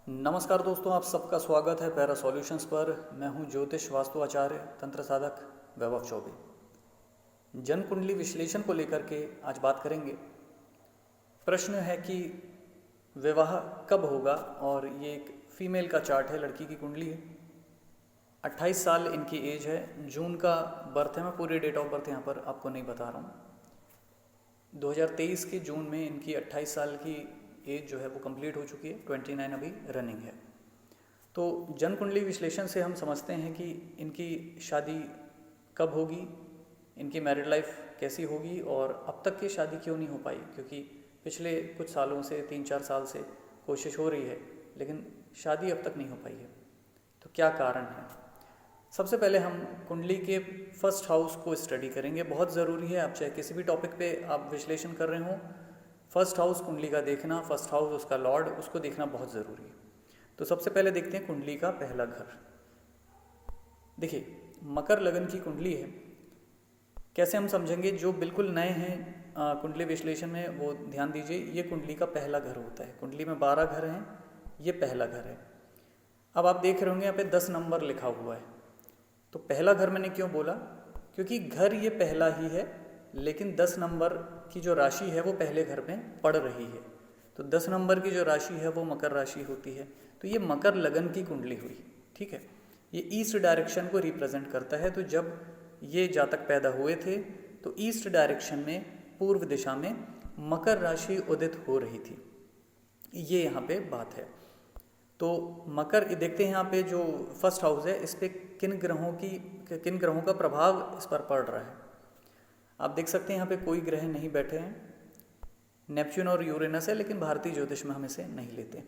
नमस्कार दोस्तों, आप सबका स्वागत है पैरा सॉल्यूशंस पर। मैं हूं ज्योतिष वास्तु आचार्य तंत्र साधक वैभव चौबे। जन कुंडली विश्लेषण को लेकर के आज बात करेंगे। प्रश्न है कि विवाह कब होगा, और ये एक फीमेल का चार्ट है, लड़की की कुंडली है। 28 साल इनकी एज है, जून का बर्थ है। मैं पूरी डेट ऑफ बर्थ यहाँ पर आपको नहीं बता रहा हूँ। 2023 के जून में इनकी 28 साल की एज जो है वो कंप्लीट हो चुकी है, 29 अभी रनिंग है। तो जन कुंडली विश्लेषण से हम समझते हैं कि इनकी शादी कब होगी, इनकी मैरिड लाइफ कैसी होगी, और अब तक की शादी क्यों नहीं हो पाई, क्योंकि पिछले कुछ सालों से 3-4 साल से कोशिश हो रही है लेकिन शादी अब तक नहीं हो पाई है। तो क्या कारण है? सबसे पहले हम कुंडली के फर्स्ट हाउस को स्टडी करेंगे। बहुत ज़रूरी है, आप चाहे किसी भी टॉपिक पे आप विश्लेषण कर रहे हों, फर्स्ट हाउस कुंडली का देखना, फर्स्ट हाउस उसका लॉर्ड, उसको देखना बहुत ज़रूरी है। तो सबसे पहले देखते हैं कुंडली का पहला घर। देखिए, मकर लगन की कुंडली है। कैसे हम समझेंगे? जो बिल्कुल नए हैं कुंडली विश्लेषण में वो ध्यान दीजिए। ये कुंडली का पहला घर होता है। कुंडली में 12 घर हैं, ये पहला घर है। अब आप देख रहे होंगे यहाँ पे 10 नंबर लिखा हुआ है। तो पहला घर मैंने क्यों बोला? क्योंकि घर ये पहला ही है, लेकिन 10 नंबर की जो राशि है वो पहले घर में पड़ रही है। तो 10 नंबर की जो राशि है वो मकर राशि होती है। तो ये मकर लगन की कुंडली हुई, ठीक है। ये ईस्ट डायरेक्शन को रिप्रेजेंट करता है। तो जब ये जातक पैदा हुए थे तो ईस्ट डायरेक्शन में, पूर्व दिशा में मकर राशि उदित हो रही थी। ये यहाँ पे बात है। तो मकर, देखते हैं यहाँ पे जो फर्स्ट हाउस है, इस पे किन ग्रहों का प्रभाव इस पर पड़ रहा है। आप देख सकते हैं यहाँ पे कोई ग्रह नहीं बैठे हैं। नेपच्यून और यूरेनस है, लेकिन भारतीय ज्योतिष में हम इसे नहीं लेते।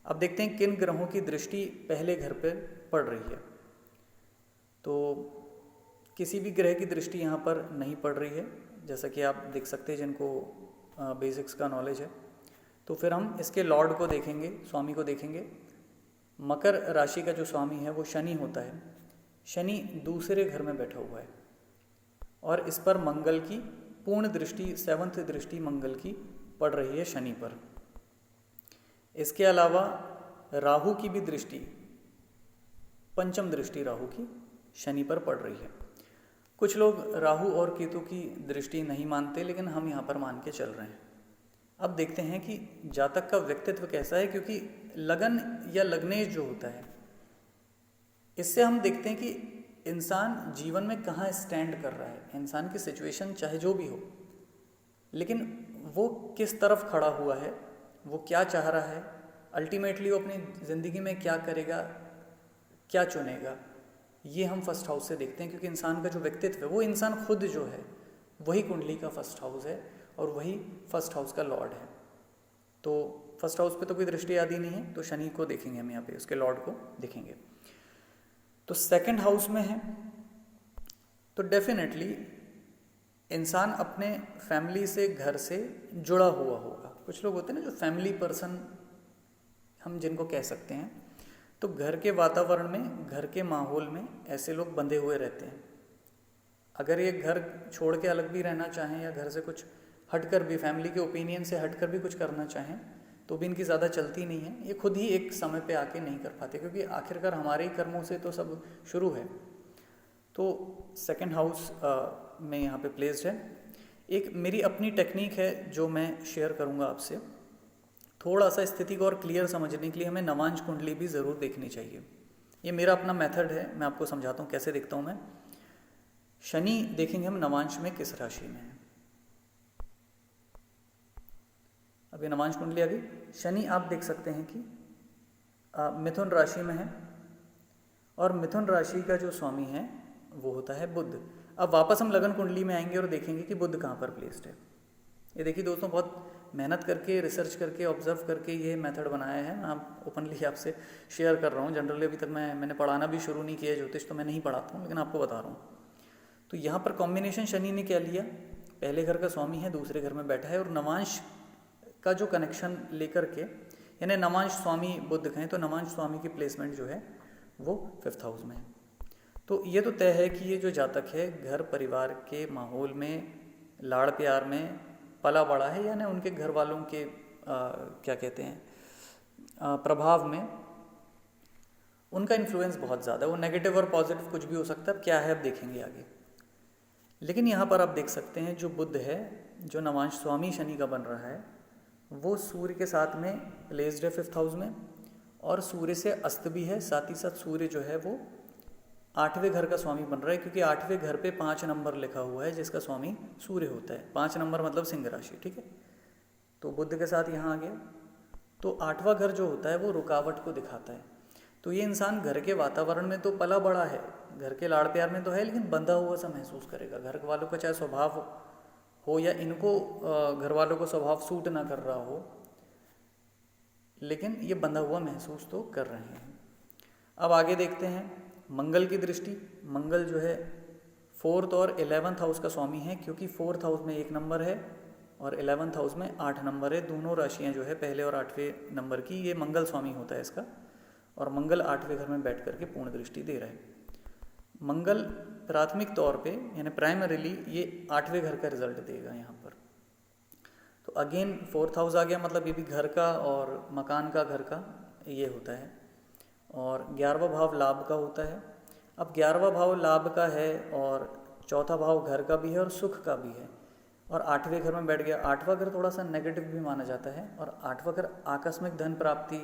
अब देखते हैं किन ग्रहों की दृष्टि पहले घर पर पड़ रही है। तो किसी भी ग्रह की दृष्टि यहाँ पर नहीं पड़ रही है, जैसा कि आप देख सकते हैं जिनको बेसिक्स का नॉलेज है। तो फिर हम इसके लॉर्ड को देखेंगे, स्वामी को देखेंगे। मकर राशि का जो स्वामी है वो शनि होता है। शनि दूसरे घर में बैठा हुआ है और इस पर मंगल की पूर्ण दृष्टि, 7th दृष्टि मंगल की पड़ रही है शनि पर। इसके अलावा राहु की भी दृष्टि, 5th दृष्टि राहु की शनि पर पड़ रही है। कुछ लोग राहु और केतु की दृष्टि नहीं मानते, लेकिन हम यहाँ पर मान के चल रहे हैं। अब देखते हैं कि जातक का व्यक्तित्व कैसा है, क्योंकि लगन या लग्नेश जो होता है, इससे हम देखते हैं कि इंसान जीवन में कहाँ स्टैंड कर रहा है। इंसान की सिचुएशन चाहे जो भी हो, लेकिन वो किस तरफ खड़ा हुआ है, वो क्या चाह रहा है, अल्टीमेटली वो अपनी ज़िंदगी में क्या करेगा, क्या चुनेगा, ये हम फर्स्ट हाउस से देखते हैं। क्योंकि इंसान का जो व्यक्तित्व है, वो इंसान खुद जो है, वही कुंडली का फर्स्ट हाउस है और वही फर्स्ट हाउस का लॉर्ड है। तो फर्स्ट हाउस पे तो कोई दृष्टि आदि नहीं है, तो शनि को देखेंगे हम यहाँ पे, उसके लॉर्ड को देखेंगे। तो सेकंड हाउस में है, तो डेफिनेटली इंसान अपने फैमिली से, घर से जुड़ा हुआ होगा। कुछ लोग होते हैं ना जो फैमिली पर्सन हम जिनको कह सकते हैं, तो घर के वातावरण में, घर के माहौल में ऐसे लोग बंधे हुए रहते हैं। अगर ये घर छोड़ के अलग भी रहना चाहें या घर से कुछ हटकर भी, फैमिली के ओपिनियन से हटकर भी कुछ करना चाहें, तो भी इनकी ज़्यादा चलती नहीं है। ये खुद ही एक समय पे आके नहीं कर पाते, क्योंकि आखिरकार हमारे ही कर्मों से तो सब शुरू है। तो सेकंड हाउस में यहाँ पे प्लेस्ड है। एक मेरी अपनी टेक्निक है जो मैं शेयर करूँगा आपसे। थोड़ा सा स्थिति को और क्लियर समझने के लिए हमें नवांश कुंडली भी ज़रूर देखनी चाहिए। ये मेरा अपना मेथड है, मैं आपको समझाता हूँ कैसे देखता हूँ मैं। शनि देखेंगे हम नवांश में किस राशि में है। अभी नवांश कुंडली आ गई। शनि आप देख सकते हैं कि मिथुन राशि में है, और मिथुन राशि का जो स्वामी है वो होता है बुध। अब वापस हम लगन कुंडली में आएंगे और देखेंगे कि बुध कहाँ पर प्लेस्ड है। ये देखिए दोस्तों, बहुत मेहनत करके, रिसर्च करके, ऑब्जर्व करके ये मेथड बनाया है। मैं ओपनली आपसे शेयर कर रहा हूँ। जनरली अभी तक मैंने पढ़ाना भी शुरू नहीं किया है, ज्योतिष तो मैं नहीं पढ़ाता हूँ, लेकिन आपको बता रहा हूँ। तो यहाँ पर कॉम्बिनेशन शनि ने क्या लिया, पहले घर का स्वामी है, दूसरे घर में बैठा है, और नवांश का जो कनेक्शन लेकर के, यानी नवांश स्वामी बुध कहें तो नवांश स्वामी की प्लेसमेंट जो है वो 5th हाउस में है। तो ये तो तय है कि ये जो जातक है घर परिवार के माहौल में, लाड़ प्यार में पला बड़ा है, यानी उनके घर वालों के क्या कहते हैं, प्रभाव में उनका इन्फ्लुएंस बहुत ज़्यादा है। वो नेगेटिव और पॉजिटिव कुछ भी हो सकता है, अब क्या है अब देखेंगे आगे। लेकिन यहाँ पर आप देख सकते हैं जो बुध है, जो नवांश स्वामी शनि का बन रहा है, वो सूर्य के साथ में प्लेस्ड है 5th हाउस में, और सूर्य से अस्त भी है। साथ ही साथ सूर्य जो है वो 8वें घर का स्वामी बन रहा है, क्योंकि 8वें घर पे 5 नंबर लिखा हुआ है जिसका स्वामी सूर्य होता है। 5 नंबर मतलब सिंह राशि, ठीक है। तो बुध के साथ यहाँ आ गया, तो 8वां घर जो होता है वो रुकावट को दिखाता है। तो ये इंसान घर के वातावरण में तो पला बड़ा है, घर के लाड़ प्यार में तो है, लेकिन बंधा हुआ सा महसूस करेगा। घर वालों का चाहे स्वभाव हो या इनको घर वालों को स्वभाव सूट ना कर रहा हो, लेकिन ये बंधा हुआ महसूस तो कर रहे हैं। अब आगे देखते हैं मंगल की दृष्टि। मंगल जो है 4th और 11th हाउस का स्वामी है, क्योंकि 4th हाउस में 1 नंबर है और 11th हाउस में 8 नंबर है। दोनों राशियां जो है पहले और 8वें नंबर की, ये मंगल स्वामी होता है इसका, और मंगल 8वें घर में बैठ करके पूर्ण दृष्टि दे रहा है। मंगल प्राथमिक तौर पे यानी प्राइमरीली ये 8वें घर का रिजल्ट देगा यहाँ पर। तो अगेन 4th हाउस आ गया, मतलब ये भी घर का और मकान का, घर का ये होता है। और 11वां भाव लाभ का होता है। अब 11वां भाव लाभ का है और 4था भाव घर का भी है और सुख का भी है, और 8वें घर में बैठ गया। 8वां घर थोड़ा सा नेगेटिव भी माना जाता है, और 8वां घर आकस्मिक धन प्राप्ति,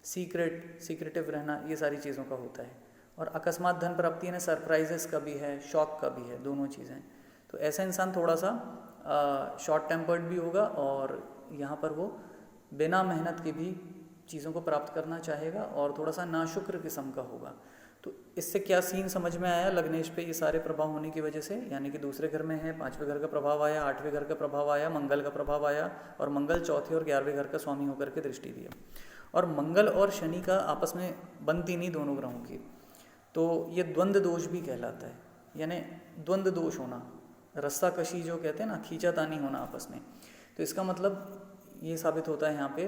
सीक्रेटिव रहना, ये सारी चीज़ों का होता है। और अकस्मात धन प्राप्ति यानी सरप्राइजेस का भी है, शॉक का भी है, दोनों चीज़ें। तो ऐसा इंसान थोड़ा सा शॉर्ट टेम्पर्ड भी होगा, और यहाँ पर वो बिना मेहनत के भी चीज़ों को प्राप्त करना चाहेगा, और थोड़ा सा नाशुक्र किस्म का होगा। तो इससे क्या सीन समझ में आया लग्नेश पे, ये सारे प्रभाव होने की वजह से, यानी कि दूसरे घर में है, 5वें घर का प्रभाव आया, 8वें घर का प्रभाव आया, मंगल का प्रभाव आया, और मंगल 4थे और 11वें घर का स्वामी होकर के दृष्टि दिया। और मंगल और शनि का आपस में बनती नहीं दोनों ग्रहों की, तो ये द्वंद्व दोष भी कहलाता है, यानी द्वंद्व दोष होना, रस्सा कशी जो कहते हैं ना, खींचातानी होना आपस में। तो इसका मतलब ये साबित होता है यहाँ पे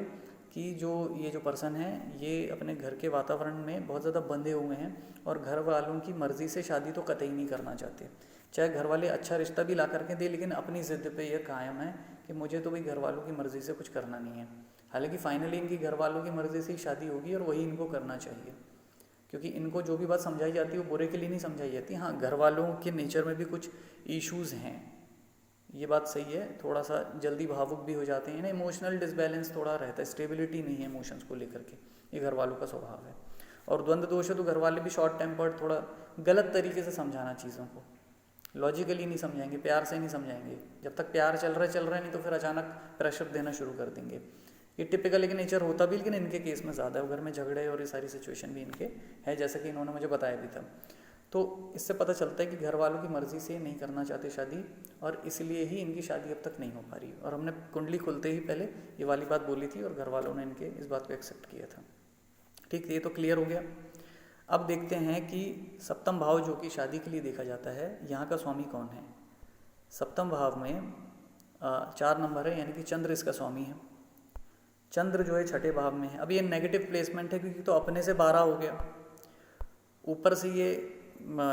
कि ये जो पर्सन है ये अपने घर के वातावरण में बहुत ज़्यादा बंधे हुए हैं, और घर वालों की मर्ज़ी से शादी तो कतई नहीं करना चाहते। चाहे घर वाले अच्छा रिश्ता भी ला करके दे, लेकिन अपनी ज़िद पे ये कायम है कि मुझे तो भाई घर वालों की मर्ज़ी से कुछ करना नहीं है। हालांकि फाइनली इनकी घर वालों की मर्ज़ी से ही शादी होगी, और वही इनको करना चाहिए, क्योंकि इनको जो भी बात समझाई जाती है वो बुरे के लिए नहीं समझाई जाती। हाँ, घर वालों के नेचर में भी कुछ इश्यूज़ हैं, ये बात सही है, थोड़ा सा जल्दी भावुक भी हो जाते हैं ना, इमोशनल डिसबैलेंस थोड़ा रहता है, स्टेबिलिटी नहीं है इमोशंस को लेकर के, ये घर वालों का स्वभाव है। और द्वंद्व दोष है तो घर वाले भी शॉर्ट टेम्पर्ड, थोड़ा गलत तरीके से समझाना चीज़ों को, लॉजिकली नहीं समझाएंगे, प्यार से नहीं समझाएंगे। जब तक प्यार चल रहा है नहीं तो फिर अचानक प्रेशर देना शुरू कर देंगे। ये टिपिकल लेकिन नेचर होता भी, लेकिन इनके केस में ज़्यादा है। घर में झगड़े और ये सारी सिचुएशन भी इनके है, जैसा कि इन्होंने मुझे बताया भी था। तो इससे पता चलता है कि घर वालों की मर्ज़ी से नहीं करना चाहते शादी, और इसलिए ही इनकी शादी अब तक नहीं हो पा रही। और हमने कुंडली खुलते ही पहले ये वाली बात बोली थी, और घर वालों ने इनके इस बात को एक्सेप्ट किया था। ठीक, ये तो क्लियर हो गया। अब देखते हैं कि 7म भाव जो कि शादी के लिए देखा जाता है, यहाँ का स्वामी कौन है। 7म भाव में 4 नंबर है, यानी कि चंद्र इसका स्वामी है। चंद्र जो है 6ठे भाव में है। अब ये नेगेटिव प्लेसमेंट है, क्योंकि तो अपने से 12 हो गया, ऊपर से ये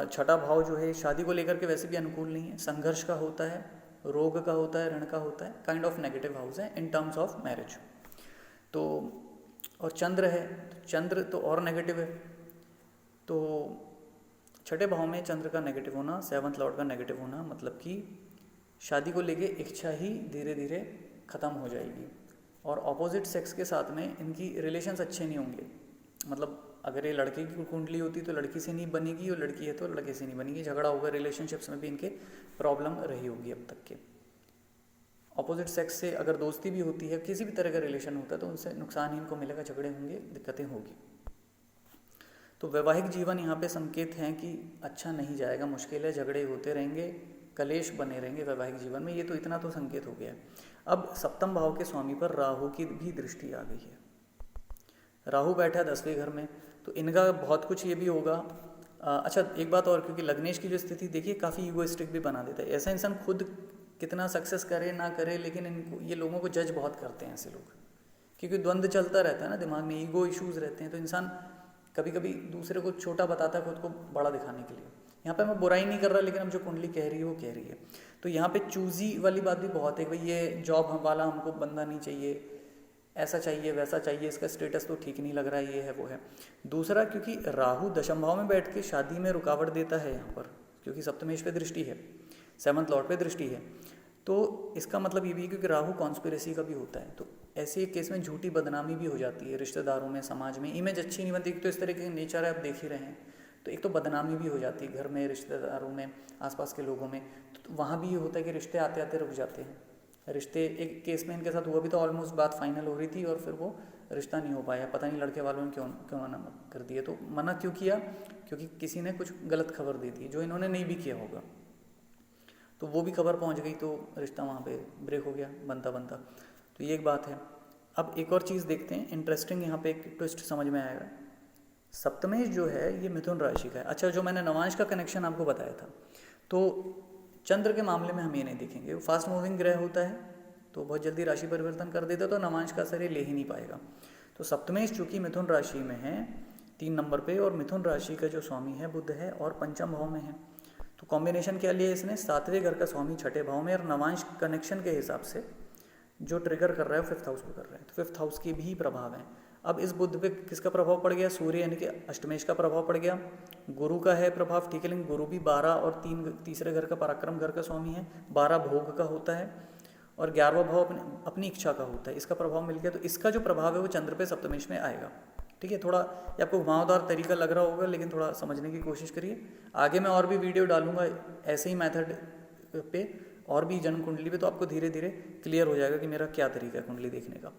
6ठा भाव जो है शादी को लेकर के वैसे भी अनुकूल नहीं है, संघर्ष का होता है, रोग का होता है, ऋण का होता है, काइंड ऑफ नेगेटिव हाउस है इन टर्म्स ऑफ मैरिज। तो और चंद्र है, तो चंद्र तो और नेगेटिव है। तो 6ठे भाव में चंद्र का नेगेटिव होना, 7th लॉर्ड का नेगेटिव होना, मतलब कि शादी को लेके इच्छा ही धीरे धीरे ख़त्म हो जाएगी, और ऑपोजिट सेक्स के साथ में इनकी रिलेशंस अच्छे नहीं होंगे। मतलब अगर ये लड़के की कुंडली होती तो लड़की से नहीं बनेगी, और लड़की है तो लड़के से नहीं बनेगी, झगड़ा होगा, रिलेशनशिप्स में भी इनके प्रॉब्लम रही होगी अब तक के। ऑपोजिट सेक्स से अगर दोस्ती भी होती है, किसी भी तरह का रिलेशन होता है, तो उनसे नुकसान ही इनको मिलेगा, झगड़े होंगे, दिक्कतें होगी। तो वैवाहिक जीवन यहाँ पे संकेत हैं कि अच्छा नहीं जाएगा, मुश्किल है, झगड़े होते रहेंगे, कलेश बने रहेंगे वैवाहिक जीवन में, ये तो इतना तो संकेत हो गया। अब 7म भाव के स्वामी पर राहु की भी दृष्टि आ गई है। राहु बैठा है 10वें घर में, तो इनका बहुत कुछ ये भी होगा। अच्छा, एक बात और, क्योंकि लग्नेश की जो स्थिति देखिए काफ़ी ईगोइस्टिक भी बना देता है। ऐसा इंसान खुद कितना सक्सेस करे ना करे, लेकिन इनको ये लोगों को जज बहुत करते हैं ऐसे लोग, क्योंकि द्वंद्व चलता रहता है ना दिमाग में, ईगो इश्यूज़ रहते हैं, तो इंसान कभी कभी दूसरे को छोटा बताता है खुद को बड़ा दिखाने के लिए। यहाँ पे मैं बुराई नहीं कर रहा, लेकिन अब जो कुंडली कह रही है वो कह रही है। तो यहाँ पे चूजी वाली बात भी बहुत है, भाई ये जॉब वाला हमको बंदा नहीं चाहिए, ऐसा चाहिए वैसा चाहिए, इसका स्टेटस तो ठीक नहीं लग रहा है, ये है वो है। दूसरा, क्योंकि राहु दशम भाव में बैठ के शादी में रुकावट देता है यहाँ पर, क्योंकि सप्तमेश पे दृष्टि है, 7th लॉर्ड पे दृष्टि है, तो इसका मतलब ये भी है क्योंकि राहु कॉन्स्पिरेसी का भी होता है, तो ऐसे एक केस में झूठी बदनामी भी हो जाती है रिश्तेदारों में, समाज में, इमेज अच्छी नहीं बनती। तो इस तरह के नेचर है, आप देख ही रहे हैं, तो एक तो बदनामी भी हो जाती है घर में, रिश्तेदारों में, आसपास के लोगों में, तो वहाँ भी ये होता है कि रिश्ते आते आते रुक जाते हैं। रिश्ते, एक केस में इनके साथ हुआ भी, तो ऑलमोस्ट बात फाइनल हो रही थी और फिर वो रिश्ता नहीं हो पाया, पता नहीं लड़के वालों ने क्यों मना कर दिया। तो मना क्यों किया? क्योंकि किसी ने कुछ गलत खबर दी थी जो इन्होंने नहीं भी किया होगा, तो वो भी खबर पहुंच गई, तो रिश्ता वहाँ पे ब्रेक हो गया बनता बनता। तो ये एक बात है। अब एक और चीज़ देखते हैं, इंटरेस्टिंग, यहाँ पे एक ट्विस्ट समझ में आएगा। सप्तमेश जो है ये मिथुन राशि का है। अच्छा, जो मैंने नवांश का कनेक्शन आपको बताया था, तो चंद्र के मामले में हम ये नहीं देखेंगे, वो फास्ट मूविंग ग्रह होता है, तो बहुत जल्दी राशि परिवर्तन कर देता है, तो नवांश का असर ये ले ही नहीं पाएगा। तो सप्तमेश चूंकि मिथुन राशि में है 3 नंबर पे, और मिथुन राशि का जो स्वामी है बुध है और पंचम भाव में है, तो कॉम्बिनेशन क्या लिया इसने, 7वें घर का स्वामी 6ठे भाव में, और नवांश कनेक्शन के हिसाब से जो ट्रिगर कर रहा है 5th हाउस पे कर रहा है, तो 5th हाउस के भी प्रभाव हैं। अब इस बुध पे किसका प्रभाव पड़ गया? सूर्य यानी कि अष्टमेश का प्रभाव पड़ गया, गुरु का है प्रभाव, ठीक है, लेकिन गुरु भी 12 और 3 घर का पराक्रम घर का स्वामी है, 12 भोग का होता है, और 11वां भाव अपनी इच्छा का होता है, इसका प्रभाव मिल गया। तो इसका जो प्रभाव है वो चंद्र पे सप्तमेश में आएगा, ठीक है। थोड़ा ये आपको घुमावदार तरीका लग रहा होगा, लेकिन थोड़ा समझने की कोशिश करिए। आगे मैं और भी वीडियो डालूंगा ऐसे ही मेथड पे, और भी जन्म कुंडली पे, तो आपको धीरे धीरे क्लियर हो जाएगा कि मेरा क्या तरीका है कुंडली देखने का।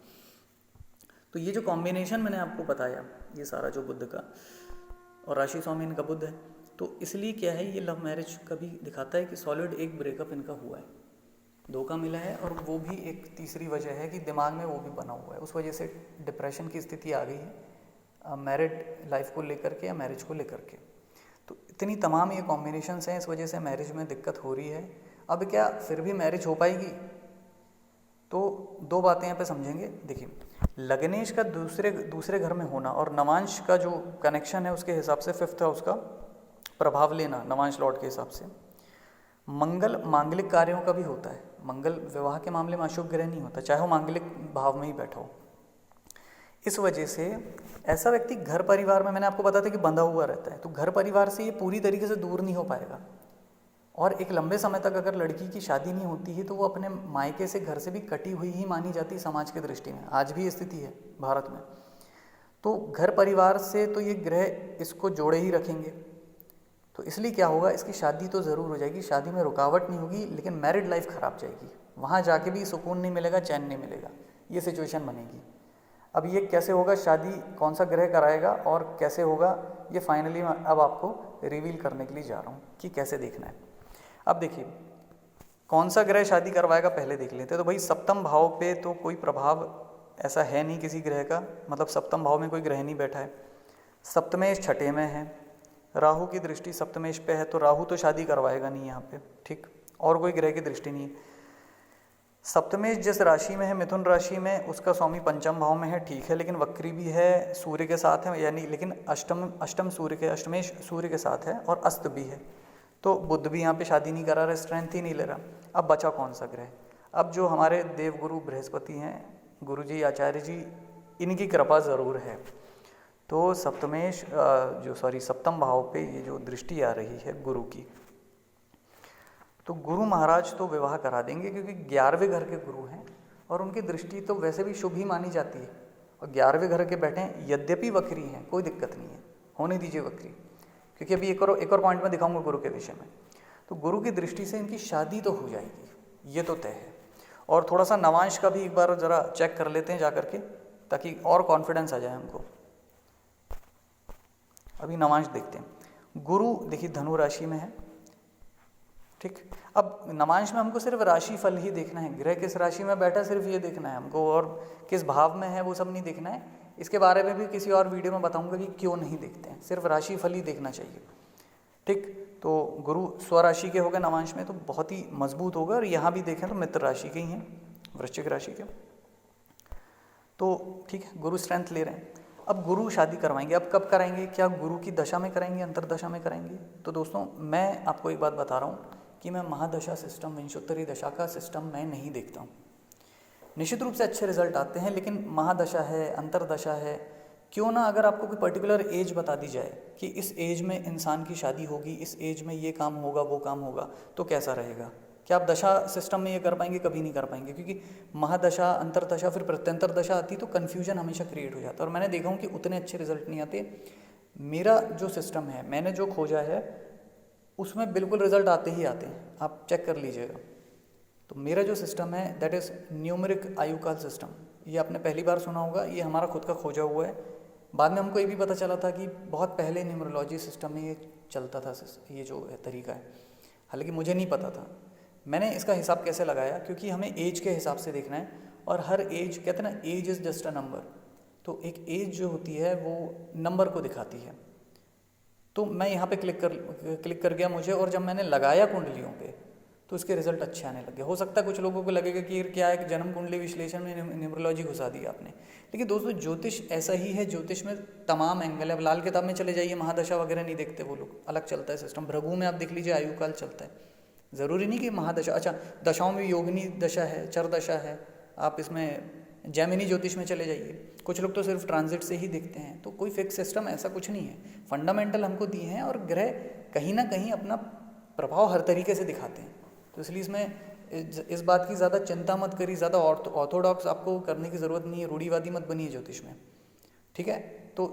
तो ये जो कॉम्बिनेशन मैंने आपको बताया, ये सारा जो बुध का और राशि स्वामी इनका बुध है, तो इसलिए क्या है, ये लव मैरिज का भी दिखाता है कि सॉलिड एक ब्रेकअप इनका हुआ है, धोखा मिला है, और वो भी एक तीसरी वजह है कि दिमाग में वो भी बना हुआ है, उस वजह से डिप्रेशन की स्थिति आ गई है मैरिड लाइफ को लेकर के या मैरिज को लेकर के। तो इतनी तमाम ये कॉम्बिनेशंस हैं, इस वजह से मैरिज में दिक्कत हो रही है। अब क्या फिर भी मैरिज हो पाएगी? तो 2 बातें यहाँ पे समझेंगे। देखिए, लग्नेश का दूसरे घर में होना और नवांश का जो कनेक्शन है उसके हिसाब से 5th हाउस का प्रभाव लेना नवांश लॉर्ड के हिसाब से। मंगल मांगलिक कार्यों का भी होता है, मंगल विवाह के मामले में अशुभ ग्रह नहीं होता, चाहे वो मांगलिक भाव में ही बैठा हो। इस वजह से ऐसा व्यक्ति घर परिवार में, मैंने आपको बताया था कि बंधा हुआ रहता है, तो घर परिवार से ये पूरी तरीके से दूर नहीं हो पाएगा। और एक लंबे समय तक अगर लड़की की शादी नहीं होती है तो वो अपने मायके से, घर से भी कटी हुई ही मानी जाती है समाज की दृष्टि में। आज भी स्थिति है भारत में। तो घर परिवार से तो ये ग्रह इसको जोड़े ही रखेंगे, तो इसलिए क्या होगा, इसकी शादी तो ज़रूर हो जाएगी, शादी में रुकावट नहीं होगी, लेकिन मैरिड लाइफ ख़राब जाएगी, वहाँ जाके भी सुकून नहीं मिलेगा, चैन नहीं मिलेगा, ये सिचुएशन बनेगी। अब ये कैसे होगा, शादी कौन सा ग्रह कराएगा और कैसे होगा, ये फाइनली मैं अब आपको रिवील करने के लिए जा रहा हूँ कि कैसे देखना है। अब देखिए, कौन सा ग्रह शादी करवाएगा पहले देख लेते हैं। तो भाई 7th भाव पे तो कोई प्रभाव ऐसा है नहीं किसी ग्रह का, मतलब 7th भाव में कोई ग्रह नहीं बैठा है। सप्तमेश 6ठे में है, राहु की दृष्टि सप्तमेश पे है, तो राहु तो शादी करवाएगा नहीं यहाँ पे, ठीक, और कोई ग्रह की दृष्टि नहीं है। सप्तमेश जिस राशि में है, मिथुन राशि में, उसका स्वामी पंचम भाव में है, ठीक है, लेकिन वक्री भी है, सूर्य के साथ है, यानी लेकिन अष्टमेश सूर्य के साथ है और अस्त भी है, तो बुध भी यहाँ पे शादी नहीं करा रहा, स्ट्रेंथ ही नहीं ले रहा। अब बचा कौन सा ग्रह? अब जो हमारे देवगुरु बृहस्पति हैं, गुरुजी आचार्य जी, इनकी कृपा ज़रूर है। तो सप्तम भाव पे ये जो दृष्टि आ रही है गुरु की, तो गुरु महाराज तो विवाह करा देंगे, क्योंकि 11वें घर के गुरु हैं और उनकी दृष्टि तो वैसे भी शुभ ही मानी जाती है, और 11वें घर के बैठे हैं, यद्यपि वक्री हैं, कोई दिक्कत नहीं है, होने दीजिए वक्री, क्योंकि अभी एक और पॉइंट में दिखाऊंगा गुरु के विषय में। तो गुरु की दृष्टि से इनकी शादी तो हो जाएगी, ये तो तय है। और थोड़ा सा नवांश का भी एक बार ज़रा चेक कर लेते हैं जा करके, ताकि और कॉन्फिडेंस आ जाए हमको। अभी नवांश देखते हैं। गुरु देखिए धनु राशि में है, ठीक। अब नवांश में हमको सिर्फ राशि फल ही देखना है, ग्रह किस राशि में बैठा सिर्फ ये देखना है हमको, और किस भाव में है वो सब नहीं देखना है। इसके बारे में भी किसी और वीडियो में बताऊंगा कि क्यों नहीं देखते हैं, सिर्फ राशि फल ही देखना चाहिए, ठीक। तो गुरु स्वराशि के हो गए नवांश में, तो बहुत ही मजबूत होगा। और यहाँ भी देखें तो मित्र राशि के ही हैं, वृश्चिक राशि के, तो ठीक है, गुरु स्ट्रेंथ ले रहे हैं। अब गुरु शादी करवाएंगे, अब कब कराएंगे, क्या गुरु की दशा में कराएंगे, अंतरदशा में कराएंगे? तो दोस्तों मैं आपको एक बात बता रहा हूँ कि मैं महादशा सिस्टम, विंशोत्तरी दशा का सिस्टम मैं नहीं देखता हूँ। निश्चित रूप से अच्छे रिजल्ट आते हैं, लेकिन महादशा है, अंतरदशा है, क्यों ना अगर आपको कोई पर्टिकुलर एज बता दी जाए कि इस एज में इंसान की शादी होगी, इस एज में ये काम होगा, वो काम होगा, तो कैसा रहेगा? क्या आप दशा सिस्टम में ये कर पाएंगे? कभी नहीं कर पाएंगे, क्योंकि महादशा, अंतरदशा, फिर प्रत्यंतर दशा आती तो कन्फ्यूजन हमेशा क्रिएट हो जाता है। और मैंने देखा हूँ कि उतने अच्छे रिजल्ट नहीं आते। मेरा जो सिस्टम है, मैंने जो खोजा है, उसमें बिल्कुल रिजल्ट आते ही आते हैं, आप चेक कर लीजिएगा। तो मेरा जो सिस्टम है दैट इज़ न्यूमेरिक आयुकाल सिस्टम। ये आपने पहली बार सुना होगा, ये हमारा खुद का खोजा हुआ है। बाद में हमको ये भी पता चला था कि बहुत पहले न्यूमरोलॉजी सिस्टम में ये चलता था, ये जो तरीका है, हालांकि मुझे नहीं पता था। मैंने इसका हिसाब कैसे लगाया, क्योंकि हमें एज के हिसाब से देखना है, और हर एज, कहते हैं ना, age is just a number. तो एक एज जो होती है वो नंबर को दिखाती है। तो मैं यहाँ पे क्लिक कर गया मुझे, और जब मैंने लगाया कुंडलियों पे तो उसके रिजल्ट अच्छे आने लगे। हो सकता है कुछ लोगों को लगेगा कि क्या है, जन्म कुंडली विश्लेषण में न्यूमरोलॉजी घुसा दी आपने, लेकिन दोस्तों ज्योतिष ऐसा ही है। ज्योतिष में तमाम एंगल है। अब लाल किताब में चले जाइए, महादशा वगैरह नहीं देखते वो लोग, अलग चलता है सिस्टम। भृगु में आप देख लीजिए आयुकाल चलता है, ज़रूरी नहीं कि महादशा। अच्छा, दशाओं में योगिनी दशा है, चर दशा है, आप इसमें जैमिनी ज्योतिष में चले जाइए। कुछ लोग तो सिर्फ ट्रांजिट से ही देखते हैं। तो कोई फिक्स सिस्टम ऐसा कुछ नहीं है, फंडामेंटल हमको दिए हैं, और ग्रह कहीं ना कहीं अपना प्रभाव हर तरीके से दिखाते हैं। तो इसलिए इसमें इस बात की ज़्यादा चिंता मत करिए, ज़्यादा ऑर्थोडॉक्स आपको करने की ज़रूरत नहीं है, रूढ़ीवादी मत बनिए ज्योतिष में, ठीक है। तो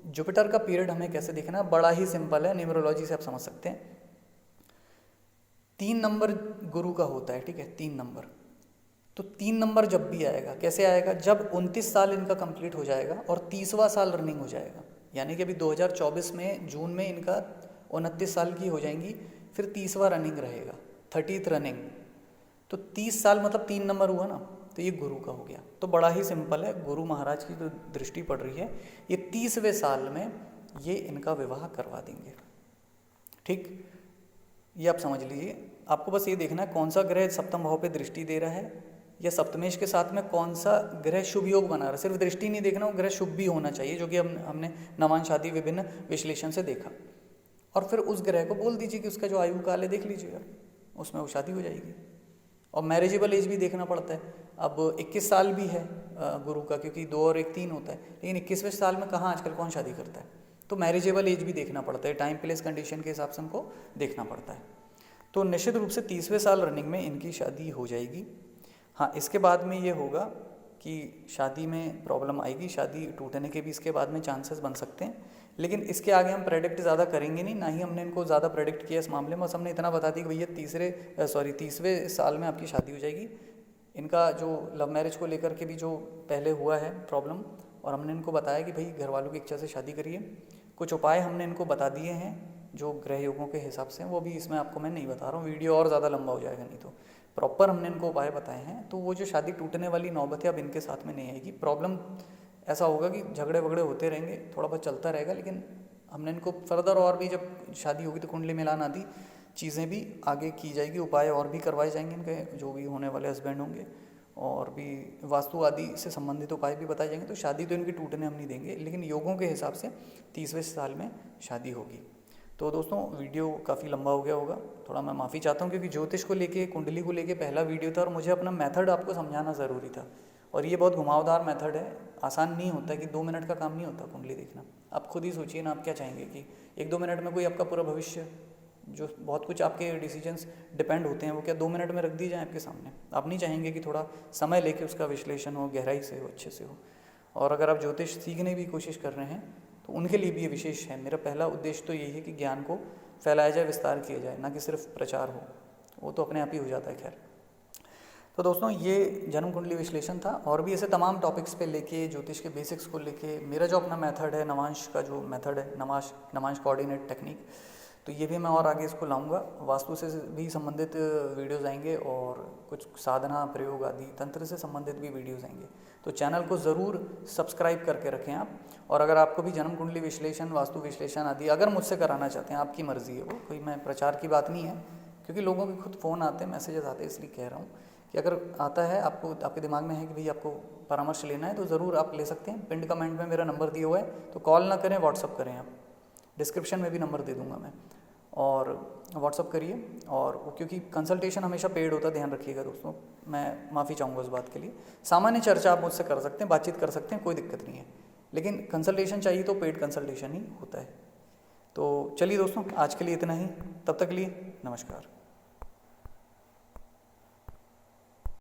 जुपिटर का पीरियड हमें कैसे देखना है, बड़ा ही सिंपल है, न्यूमरोलॉजी से आप समझ सकते हैं। 3 नंबर गुरु का होता है, ठीक है, 3 नंबर। तो 3 नंबर जब भी आएगा, कैसे आएगा, जब 29 साल इनका कंप्लीट हो जाएगा और 30वां साल रनिंग हो जाएगा। यानी कि अभी 2024 में जून में इनका 29 साल की हो जाएंगी, फिर 30वां रनिंग रहेगा, 30th रनिंग। तो 30 साल मतलब 3 नंबर हुआ ना, तो ये गुरु का हो गया। तो बड़ा ही सिंपल है, गुरु महाराज की जो दृष्टि पड़ रही है, ये 30वें साल में ये इनका विवाह करवा देंगे, ठीक। ये आप समझ लीजिए। आपको बस ये देखना है कौन सा ग्रह सप्तम भाव पे दृष्टि दे रहा है, या सप्तमेश के साथ में कौन सा ग्रह शुभ योग बना रहा है। सिर्फ दृष्टि नहीं देखना, वो ग्रह शुभ भी होना चाहिए, जो कि हमने नवांश आदि विभिन्न विश्लेषण से देखा। और फिर उस ग्रह को बोल दीजिए कि उसका जो आयु काल है देख लीजिएगा, उसमें वो शादी हो जाएगी। और मैरिजेबल एज भी देखना पड़ता है। अब 21 साल भी है गुरु का, क्योंकि 2 और 1 3 होता है, लेकिन 21वें साल में कहाँ आजकल कौन शादी करता है। तो मैरिजेबल एज भी देखना पड़ता है, टाइम प्लेस कंडीशन के हिसाब से हमको देखना पड़ता है। तो निश्चित रूप से 30वें साल रनिंग में इनकी शादी हो जाएगी। हाँ, इसके बाद में ये होगा कि शादी में प्रॉब्लम आएगी, शादी टूटने के भी इसके बाद में चांसेस बन सकते हैं, लेकिन इसके आगे हम प्रेडिक्ट ज़्यादा करेंगे नहीं, ना ही हमने इनको ज़्यादा प्रेडिक्ट किया इस मामले में। बस हमने इतना बता दिया कि भैया 30वें साल में आपकी शादी हो जाएगी। इनका जो लव मैरिज को लेकर के भी जो पहले हुआ है प्रॉब्लम, और हमने इनको बताया कि भाई घर वालों की इच्छा से शादी करिए। कुछ उपाय हमने इनको बता दिए हैं जो ग्रह योगों के हिसाब से, वो भी इसमें आपको मैं नहीं बता रहा हूँ, वीडियो और ज़्यादा लंबा हो जाएगा नहीं तो। प्रॉपर हमने इनको उपाय बताए हैं। तो वो जो शादी टूटने वाली नौबत है अब इनके साथ में नहीं आएगी। प्रॉब्लम ऐसा होगा कि झगड़े वगड़े होते रहेंगे, थोड़ा बहुत चलता रहेगा, लेकिन हमने इनको फर्दर और भी, जब शादी होगी तो कुंडली मिलान आदि चीज़ें भी आगे की जाएगी, उपाय और भी करवाए जाएंगे इनके जो भी होने वाले हस्बैंड होंगे, और भी वास्तु आदि से संबंधित उपाय भी बताए जाएंगे। तो शादी तो इनकी टूटने हम नहीं देंगे, लेकिन योगों के हिसाब से 30वें साल में शादी होगी। तो दोस्तों वीडियो काफ़ी लंबा हो गया होगा, थोड़ा मैं माफ़ी चाहता हूँ, क्योंकि ज्योतिष को लेके, कुंडली को लेके पहला वीडियो था, और मुझे अपना मेथड आपको समझाना ज़रूरी था। और ये बहुत घुमावदार मेथड है, आसान नहीं होता कि 2 मिनट का काम नहीं होता कुंडली देखना। आप खुद ही सोचिए ना, आप क्या चाहेंगे कि 1-2 मिनट में कोई आपका पूरा भविष्य, जो बहुत कुछ आपके डिसीजंस डिपेंड होते हैं, वो क्या 2 मिनट में रख दी जाए आपके सामने? आप नहीं चाहेंगे कि थोड़ा समय लेके उसका विश्लेषण हो, गहराई से हो, अच्छे से हो। और अगर आप ज्योतिष सीखने की कोशिश कर रहे हैं तो उनके लिए भी ये विशेष है। मेरा पहला उद्देश्य तो यही है कि ज्ञान को फैलाया जाए, विस्तार किया जाए, ना कि सिर्फ प्रचार हो, वो तो अपने आप ही हो जाता है। खैर, तो दोस्तों ये जन्म कुंडली विश्लेषण था, और भी ऐसे तमाम टॉपिक्स पे लेके, ज्योतिष के बेसिक्स को लेके मेरा जो अपना मेथड है, नवांश का जो मेथड है, नवांश कोऑर्डिनेट टेक्निक, तो ये भी मैं और आगे इसको लाऊंगा। वास्तु से भी संबंधित वीडियोस आएंगे, और कुछ साधना, प्रयोग आदि, तंत्र से संबंधित भी वीडियोस आएंगे। तो चैनल को ज़रूर सब्सक्राइब करके रखें आप। और अगर आपको भी जन्म कुंडली विश्लेषण, वास्तु विश्लेषण आदि अगर मुझसे कराना चाहते हैं, आपकी मर्ज़ी है, वो कोई मैं प्रचार की बात नहीं है, क्योंकि लोगों के खुद फ़ोन आते हैं, मैसेजेस आते हैं, इसलिए कह रहा हूँ कि अगर आता है आपको, आपके दिमाग में है कि भाई आपको परामर्श लेना है, तो ज़रूर आप ले सकते हैं। पिंड कमेंट में मेरा नंबर दिया हुआ है, तो कॉल ना करें, व्हाट्सअप करें आप, डिस्क्रिप्शन में भी नंबर दे दूँगा मैं। और व्हाट्सअप करिए। और क्योंकि कंसल्टेशन हमेशा पेड होता है, ध्यान रखिएगा दोस्तों, मैं माफ़ी चाहूँगा उस बात के लिए। सामान्य चर्चा आप मुझसे कर सकते हैं, बातचीत कर सकते हैं, कोई दिक्कत नहीं है, लेकिन कंसल्टेशन चाहिए तो पेड कंसल्टेशन ही होता है। तो चलिए दोस्तों, आज के लिए इतना ही, तब तक के लिए नमस्कार।